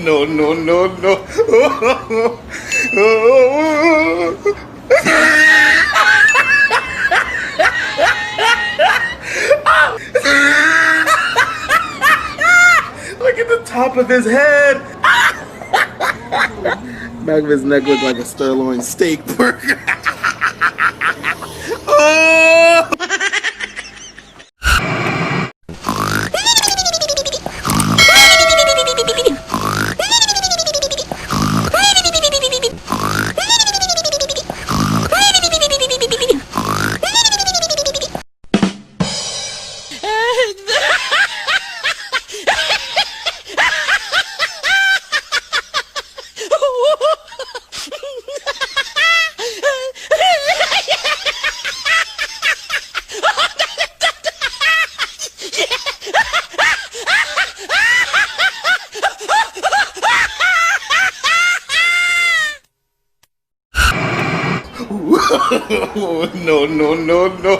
No, no, no, no. Look at the top of his head. Back of his neck looked like a sirloin steak burger. Oh! No, no, no, no.